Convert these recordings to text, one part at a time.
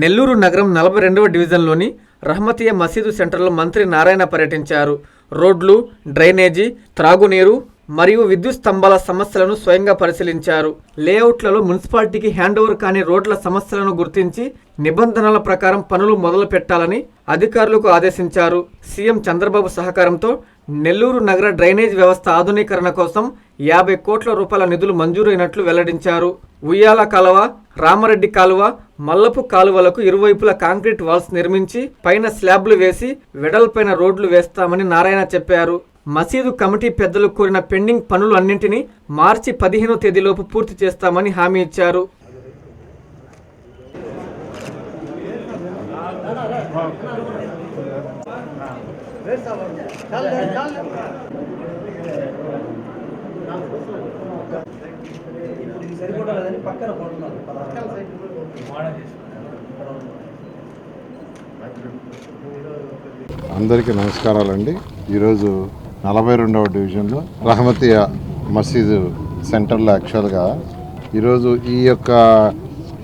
నెల్లూరు నగరం 42వ డివిజన్లోని రహమతియా మసీదు సెంటర్లో మంత్రి నారాయణ పర్యటించారు. రోడ్లు, డ్రైనేజీ, త్రాగునీరు మరియు విద్యుత్ స్తంభాల సమస్యలను స్వయంగా పరిశీలించారు. లేఅవుట్లలో మున్సిపాలిటీకి హ్యాండ్ ఓవర్ కాని రోడ్ల సమస్యలను గుర్తించి నిబంధనల ప్రకారం పనులు మొదలు పెట్టాలని అధికారులకు ఆదేశించారు. సీఎం చంద్రబాబు సహకారంతో నెల్లూరు నగర డ్రైనేజ్ వ్యవస్థ ఆధునీకరణ కోసం 50 కోట్ల రూపాయల నిధులు మంజూరైనట్లు వెల్లడించారు. ఉయ్యాల కాలువ, రామరెడ్డి కాలువ, మల్లపు కాలువలకు ఇరువైపులా కాంక్రీట్ వాల్స్ నిర్మించి పైన స్లాబ్లు వేసి వెడల్పైన రోడ్లు వేస్తామని నారాయణ చెప్పారు. మసీదు కమిటీ పెద్దలు కోరిన పెండింగ్ పనులు అన్నింటినీ మార్చి 15వ తేదీలోపు పూర్తి చేస్తామని హామీ ఇచ్చారు. అందరికీ నమస్కారాలండి. ఈరోజు 42వ డివిజన్లో రహమతియా మసీదు సెంటర్లో యాక్చువల్గా ఈరోజు ఈ యొక్క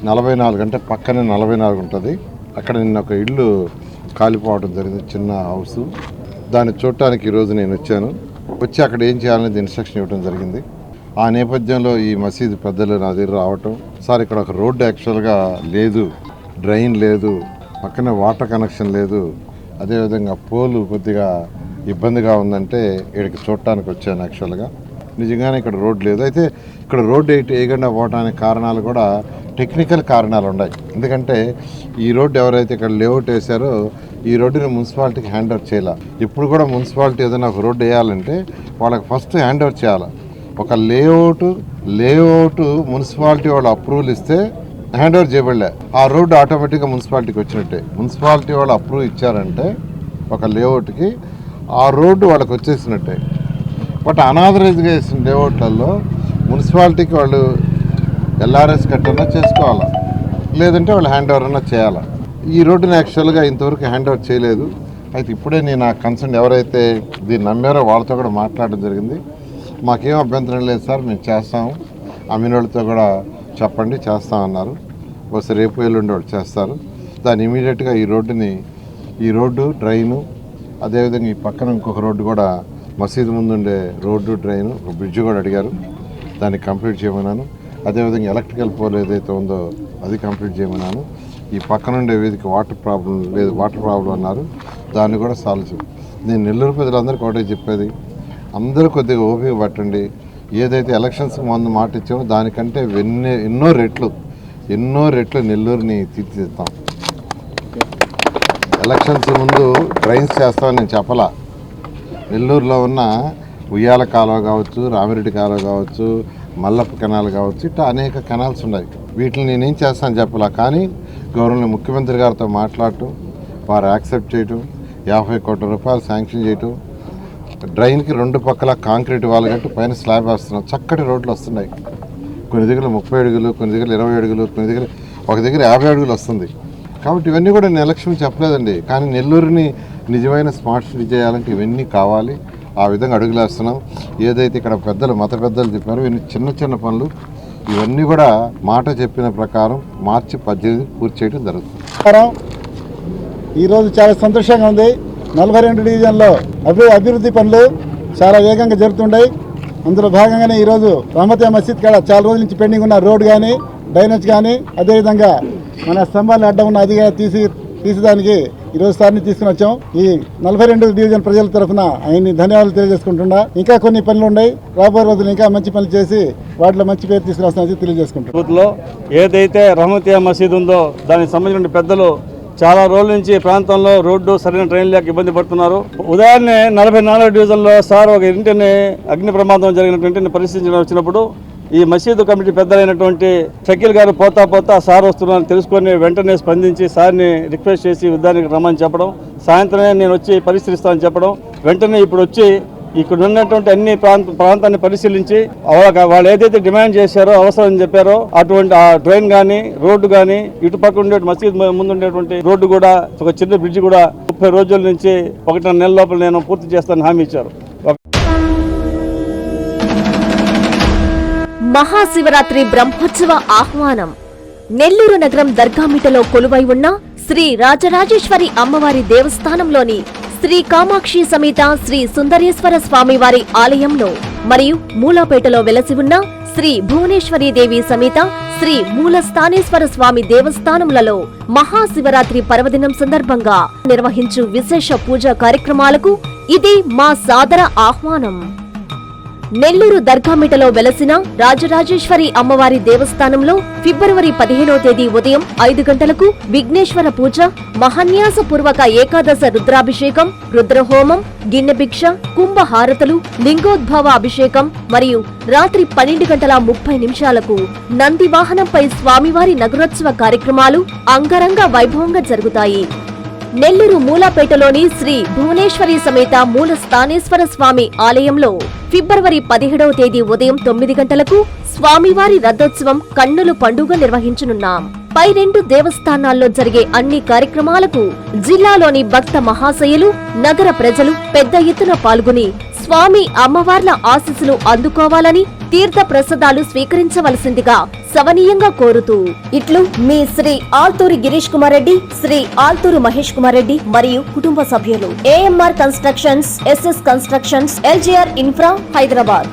44 అంటే పక్కనే 44 ఉంటుంది. అక్కడ నిన్న ఒక ఇల్లు కాలిపోవడం జరిగింది, చిన్న హౌస్. దాన్ని చూడటానికి ఈరోజు నేను వచ్చి అక్కడ ఏం చేయాలనేది ఇన్స్ట్రక్షన్ ఇవ్వడం జరిగింది. ఆ నేపథ్యంలో ఈ మసీదు పెద్దలు నా దగ్గర రావటం, సార్ ఇక్కడ ఒక రోడ్డు యాక్చువల్గా లేదు, డ్రైన్ లేదు, పక్కనే వాటర్ కనెక్షన్ లేదు, అదేవిధంగా పోలు కొద్దిగా ఇబ్బందిగా ఉందంటే ఇక్కడికి చూడటానికి వచ్చాను. యాక్చువల్గా నిజంగానే ఇక్కడ రోడ్ లేదు. అయితే ఇక్కడ రోడ్డు వేయకుండా పోవడానికి కారణాలు కూడా టెక్నికల్ కారణాలు ఉన్నాయి. ఎందుకంటే ఈ రోడ్డు ఎవరైతే ఇక్కడ లేఅవుట్ వేశారో ఈ రోడ్డుని మున్సిపాలిటీకి హ్యాండ్ ఓవర్ చేయాలి. ఇప్పుడు కూడా మున్సిపాలిటీ ఏదైనా ఒక రోడ్డు వేయాలంటే వాళ్ళకి ఫస్ట్ హ్యాండ్ ఓవర్ చేయాలి. ఒక లేఅవుట్ మున్సిపాలిటీ వాళ్ళు అప్రూవల్ ఇస్తే హ్యాండ్ ఓవర్ చేయబడలే, ఆ రోడ్డు ఆటోమేటిక్గా మున్సిపాలిటీకి వచ్చినట్టే. మున్సిపాలిటీ వాళ్ళు అప్రూవ్ ఇచ్చారంటే ఒక లేఅవుట్కి ఆ రోడ్డు వాళ్ళకి వచ్చేసినట్టే. బట్ అనాథరైజ్గా వేసిన లేఅవుట్లలో మున్సిపాలిటీకి వాళ్ళు ఎల్ఆర్ఎస్ కట్టన్నా చేసుకోవాలా, లేదంటే వాళ్ళు హ్యాండ్ ఓవర్ అన్నా చేయాలా. ఈ రోడ్డుని యాక్చువల్గా ఇంతవరకు హ్యాండ్ ఓవర్ చేయలేదు. అయితే ఇప్పుడే నేను ఆ కన్సర్న్ ఎవరైతే దీన్ని నమ్మారో వాళ్ళతో కూడా మాట్లాడడం జరిగింది. మాకేం అభ్యంతరం లేదు సార్, మేము చేస్తాము, అమ్మిన వాళ్ళతో కూడా చెప్పండి చేస్తామన్నారు. ఒకసారి రేపు ఎల్లుండి వాళ్ళు చేస్తారు. దాన్ని ఇమీడియట్గా ఈ రోడ్డు డ్రైను, అదేవిధంగా ఈ పక్కన ఇంకొక రోడ్డు కూడా మసీదు ముందుండే రోడ్డు, డ్రైను, ఒక బ్రిడ్జ్ కూడా అడిగారు, దాన్ని కంప్లీట్ చేయమన్నాను. అదేవిధంగా ఎలక్ట్రికల్ పోల్ ఏదైతే ఉందో అది కంప్లీట్ చేయమన్నాను. ఈ పక్కనుండే వీధికి వాటర్ ప్రాబ్లం అన్నారు, దాన్ని కూడా సాల్వ్ చేయాలి. నేను నెల్లూరు ప్రజలందరికీ ఒకటే చెప్పేది, అందరూ కొద్దిగా ఓపిక పట్టండి. ఏదైతే ఎలక్షన్స్ ముందు మాట ఇచ్చామో దానికంటే ఎన్నో రెట్లు నెల్లూరుని తీర్చిదిద్దాం. ఎలక్షన్స్ ముందు ట్రైన్స్ చేస్తామని నేను చెప్పలా. నెల్లూరులో ఉన్న ఉయ్యాల కాలువ కావచ్చు, రామిరెడ్డి కాలువ కావచ్చు, మల్లప్ప కెనాల్ కావచ్చు, ఇట్లా అనేక కెనాల్స్ ఉన్నాయి. వీటిని నేనేం చేస్తాను చెప్పలా. కానీ గౌరవ ముఖ్యమంత్రి గారితో మాట్లాడటం, వారు యాక్సెప్ట్ చేయటం, 50 కోట్ల రూపాయలు శాంక్షన్ చేయటం, డ్రైన్కి 2 పక్కల కాంక్రీట్ వాల్ కట్టి పైన స్లాబ్ వేస్తున్నాం. చక్కటి రోడ్లు వస్తున్నాయి. కొన్ని దగ్గర 30 అడుగులు, కొన్ని దగ్గర 20 అడుగులు, కొన్ని దగ్గర ఒక దగ్గర 50 అడుగులు వస్తుంది. కాబట్టి ఇవన్నీ కూడా నేను ఎలక్షన్ చెప్పలేదండి. కానీ నెల్లూరుని నిజమైన స్మార్ట్ సిటీ చేయాలంటే ఇవన్నీ కావాలి. ఆ విధంగా అడుగులు వేస్తున్నాం. ఏదైతే ఇక్కడ మత పెద్దలు చెప్పారో ఇవన్నీ చిన్న పనులు, ఇవన్నీ కూడా మాట చెప్పిన ప్రకారం మార్చి 18 పూర్తి చేయడం జరుగుతుంది. ఈరోజు చాలా సంతోషంగా ఉంది. 42 డివిజన్లో అభివృద్ధి పనులు చాలా వేగంగా జరుగుతుంటాయి. అందులో భాగంగానే ఈరోజు రహమతియా మసీద్ కాడ చాలా రోజుల నుంచి పెండింగ్ ఉన్న రోడ్ కానీ, డ్రైనేజ్ కానీ, అదేవిధంగా మన స్తంభాలు అడ్డం ఉన్న అది తీసేదానికి ఈరోజు సార్ని తీసుకుని వచ్చాం. ఈ 42 డివిజన్ ప్రజల తరఫున ఆయన్ని ధన్యవాదాలు తెలియజేసుకుంటున్నా. ఇంకా కొన్ని పనులు ఉన్నాయి, రాబోయే రోజులు ఇంకా మంచి పనులు చేసి వాటిలో మంచి పేరు తీసుకురావాల్సిన తెలియజేసుకుంటున్నాం. ఏదైతే రహమతియా మసీద్ ఉందో దానికి సంబంధించిన పెద్దలు చాలా రోజుల నుంచి ప్రాంతంలో రోడ్డు సరైన ట్రైన్ లేక ఇబ్బంది పడుతున్నారు. ఉదయాన్నే 44 డివిజన్లో సార్ ఒక ఇంటిని అగ్ని ప్రమాదం జరిగినటువంటి పరిస్థితి వచ్చినప్పుడు ఈ మసీదు కమిటీ పెద్దలైనటువంటి షకీల్ గారు పోతా సార్ వస్తున్నారని తెలుసుకొని వెంటనే స్పందించి సార్ని రిక్వెస్ట్ చేసి ఉద్యానికి రమ్మని చెప్పడం, సాయంత్రమే నేను వచ్చి పరిశీలిస్తానని చెప్పడం, వెంటనే ఇప్పుడు వచ్చి ఇక్కడ ఉన్నటువంటి అన్ని ప్రాంతాన్ని పరిశీలించి వాళ్ళు ఏదైతే డిమాండ్ చేశారో అవసరం చెప్పారో అటువంటి ఆ డ్రైన్ కానీ, రోడ్డు కానీ, ఇటుపక్క ఉండే మసీద్ ముందు ఉండేటువంటి రోడ్డు కూడా, ఒక చిన్న బ్రిడ్జ్ కూడా 30 రోజుల నుంచి 1.5 నెలల లోపల నేను పూర్తి చేస్తానని హామీ ఇచ్చారు. మహాశివరాత్రి బ్రహ్మోత్సవ ఆహ్వానం నెల్లూరు నగరం దర్గామిటలో కొలువై ఉన్న శ్రీ రాజరాజేశ్వరి అమ్మవారి దేవస్థానంలోని శ్రీ కామాక్షి సమేత శ్రీ సుందరేశ్వర స్వామివారి ఆలయంలో మరియు మూలాపేటలో వెలసి ఉన్న శ్రీ భువనేశ్వరీ దేవి సమేత శ్రీ మూలస్థానేశ్వర స్వామి దేవస్థానములలో మహాశివరాత్రి పర్వదినం సందర్భంగా నిర్వహించు విశేష పూజా కార్యక్రమాలకు ఇది మా సాదర ఆహ్వానం. నెల్లూరు దర్గామిటలో వెలసిన రాజరాజేశ్వరి అమ్మవారి దేవస్థానంలో ఫిబ్రవరి 15వ తేదీ ఉదయం 5 గంటలకు విఘ్నేశ్వర పూజ, మహాన్యాసపూర్వక ఏకాదశ రుద్రాభిషేకం, రుద్రహోమం, గిన్నెభిక్ష, కుంభహారతులు, లింగోద్భవ అభిషేకం మరియు రాత్రి 12:30 నంది వాహనంపై స్వామివారి నగరోత్సవ కార్యక్రమాలు అంగరంగ వైభవంగా జరుగుతాయి. నెల్లూరు మూలాపేటలోని శ్రీ భువనేశ్వరి సమేత మూల స్థానేశ్వర స్వామి ఆలయంలో ఫిబ్రవరి 17వ తేదీ ఉదయం 9 గంటలకు స్వామివారి రథోత్సవం కన్నుల పండుగ నిర్వహించనున్నాం. పై 2 దేవస్థానాల్లో జరిగే అన్ని కార్యక్రమాలకు జిల్లాలోని భక్త మహాశయులు, నగర ప్రజలు పెద్ద ఎత్తున పాల్గొని స్వామి అమ్మవార్ల ఆశీస్సులు అందుకోవాలని, తీర్థ ప్రసాదాలు స్వీకరించవలసిందిగా సవనీయంగా కోరుతూ ఇట్లు మీ శ్రీ ఆల్తూరి గిరీష్ కుమార్ రెడ్డి, శ్రీ ఆల్తూరు మహేష్ కుమార్ రెడ్డి మరియు కుటుంబ సభ్యులు. AMR constructions, SS constructions, LGR infra, Hyderabad.